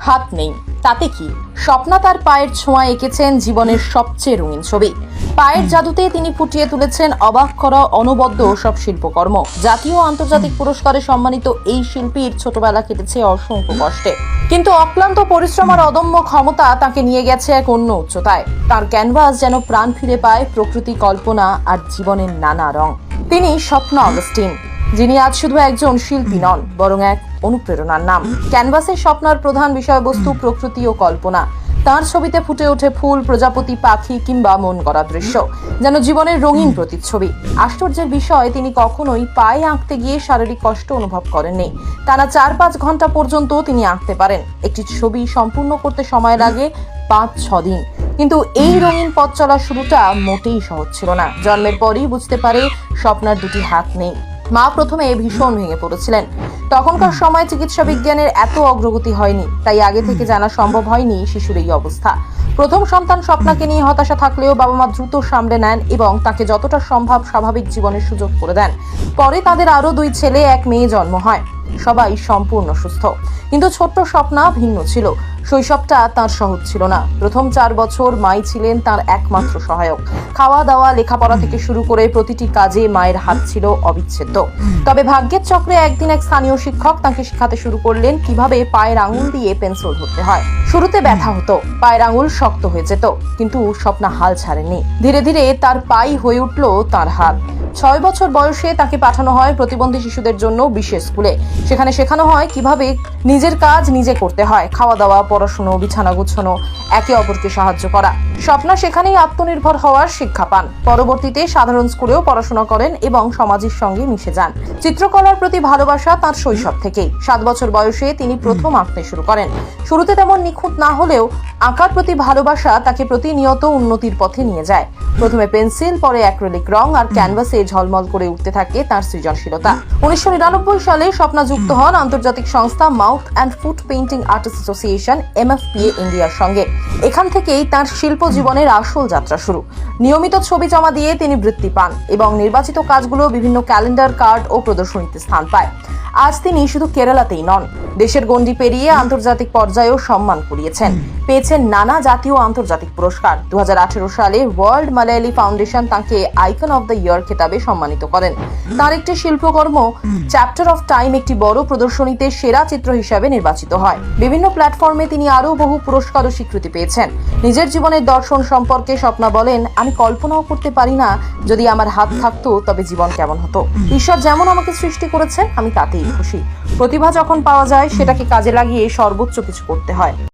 হাত নেই, তাতে কি? স্বপ্না তার পায়ের ছোঁয়া এঁকেছেন জীবনের সবচেয়ে রঙিন ছবি। পায়ের জাদুতে তিনি ফুটিয়ে তুলেছেন অবাক করা অনবদ্য সব শিল্পকর্ম। জাতীয় ও আন্তর্জাতিক পুরস্কারে সম্মানিত এই শিল্পীর ছোটবেলা কেটেছে অসংখ্য কষ্টে, কিন্তু অক্লান্ত পরিশ্রম আর অদম্য ক্ষমতা তাকে নিয়ে গেছে এক অন্য উচ্চতায়। তার ক্যানভাস যেন প্রাণ ফিরে পায় প্রকৃতি, কল্পনা আর জীবনের নানা রং। তিনি স্বপ্না অগাস্টিন, যিনি আজ শুধু একজন শিল্পী নন, বরং এক অনুপ্রেরণার নাম। ক্যানভাসের স্বপ্নার প্রধান বিষয়বস্তু প্রকৃতি ও কল্পনা। তার ছবিতে ফুটে ওঠে ফুল, প্রজাপতি, পাখি কিংবা মন গড়া দৃশ্য, যেন জীবনের রঙিন প্রতিচ্ছবি। আশ্চর্যের বিষয়, তিনি কখনোই পায়ে আঁকতে গিয়ে শারীরিক কষ্ট অনুভব করেননি। টানা 4-5 ঘন্টা পর্যন্ত তিনি আঁকতে পারেন। একটি ছবি সম্পূর্ণ করতে সময় লাগে 5-6 দিন। কিন্তু এই রঙিন পথ চলার শুরুটা মোটেই সহজ ছিল না। জন্মের পরই বুঝতে পারে স্বপ্নার দুটি হাত নেই। মা প্রথমে ভীষণ ভেঙে পড়েছিলেন। তখনকার সময় চিকিৎসা বিজ্ঞানের এত অগ্রগতি হয়নি, তাই আগে থেকে জানা সম্ভব হয়নি শিশুর এই অবস্থা। প্রথম সন্তান স্বপ্নাকে নিয়ে হতাশা থাকলেও বাবা মা দ্রুত সামলে নেন এবং তাকে যতটা সম্ভব স্বাভাবিক জীবনের সুযোগ করে দেন। পরে তাদের আরো 2 ছেলে 1 মেয়ে জন্ম হয়। সবাই সম্পূর্ণ সুস্থ, কিন্তু ছোট্ট স্বপ্না ভিন্ন ছিল। শৈশবটা তার সহজ ছিল না। প্রথম 4 বছর মাই ছিলেন তার একমাত্র সহায়ক। খাওয়া দাওয়া, লেখাপড়া থেকে শুরু করে প্রতিটি কাজে মায়ের হাত ছিল অবিচ্ছেদ্য। তবে ভাগ্যের চক্রে একদিন এক স্থানীয় শিক্ষক তাকে শেখাতে শুরু করলেন কিভাবে পায়ের আঙুল দিয়ে পেন্সিল ধরতে হয়। শুরুতে ব্যথা হতো, পায়ের আঙুল শক্ত হয়ে যেত, কিন্তু স্বপ্না হাল ছাড়েননি। ধীরে ধীরে তার পাই হয়ে উঠল তার হাত। 6 বছর বয়সে তাকে পাঠানো হয় প্রতিবন্ধী শিশুদের জন্য বিশেষ স্কুলে। সেখানে শেখানো হয় কিভাবে নিজের কাজ নিজে করতে হয়, খাওয়া দাওয়া, পড়াশুনো, বিছানা গুছানো, একে অপরকে সাহায্য করা। স্বপ্না সেখানেই আত্মনির্ভর হওয়ার শিক্ষা পান। পরবর্তীতে সাধারণ স্কুলেও পড়াশোনা করেন এবং সমাজের সঙ্গে মিশে যান। চিত্রকলার প্রতি ভালোবাসা তার শৈশব থেকেই। 7 বছর বয়সে তিনি প্রথম আঁকতে শুরু করেন। শুরুতে তেমন নিখুঁত না হলেও আঁকার প্রতি ভালোবাসা তাকে প্রতিনিয়ত উন্নতির পথে নিয়ে যায়। প্রথমে পেন্সিল, পরে অ্যাক্রিলিক রং আর ক্যানভাসে ঝলমল করে উঠতে থাকে তার সৃজনশীলতা। 1999 সালে স্বপ্না যুক্ত হন আন্তর্জাতিক সংস্থা mouth and foot painting artist association MFPA ইন্ডিয়ার সঙ্গে। এখান থেকেই তার শিল্প জীবনের আসল যাত্রা শুরু। নিয়মিত ছবি জমা দিয়ে তিনি বৃত্তি পান এবং নির্বাচিত কাজগুলো বিভিন্ন ক্যালেন্ডার, কার্ড ও প্রদর্শনীতে স্থান পায়। আজ তিনি শুধু কেরালাতেই নন, দেশের গণ্ডি পেরিয়ে আন্তর্জাতিক পর্যায়েও সম্মান কুড়িয়েছেন। পেয়েছেন নানা জাতীয় ও আন্তর্জাতিক পুরস্কার। 2018 সালে ওয়ার্ল্ড মালায়ালি ফাউন্ডেশন তাকে আইকন অফ দ্য ইয়ার খেতাবে সম্মানিত করেন। তার একটি শিল্পকর্ম চ্যাপ্টার অফ টাইম একটি বড় প্রদর্শনীতে সেরা চিত্র হিসাবে নির্বাচিত হয়। বিভিন্ন প্ল্যাটফর্মে তিনি আরও বহু পুরস্কার ও স্বীকৃতি পেয়েছেন। নিজের জীবনের দর্শন সম্পর্কে স্বপ্না বলেন, আমি কল্পনাও করতে পারি না যদি আমার হাত থাকতো তবে জীবন কেমন হতো। ঈশ্বর যেমন আমাকে সৃষ্টি করেছেন আমি তাতেই খুশি। প্রতিভা যখন পাওয়া যায় সেটাকে কাজে লাগিয়ে সর্বোচ্চ কিছু করতে হয়।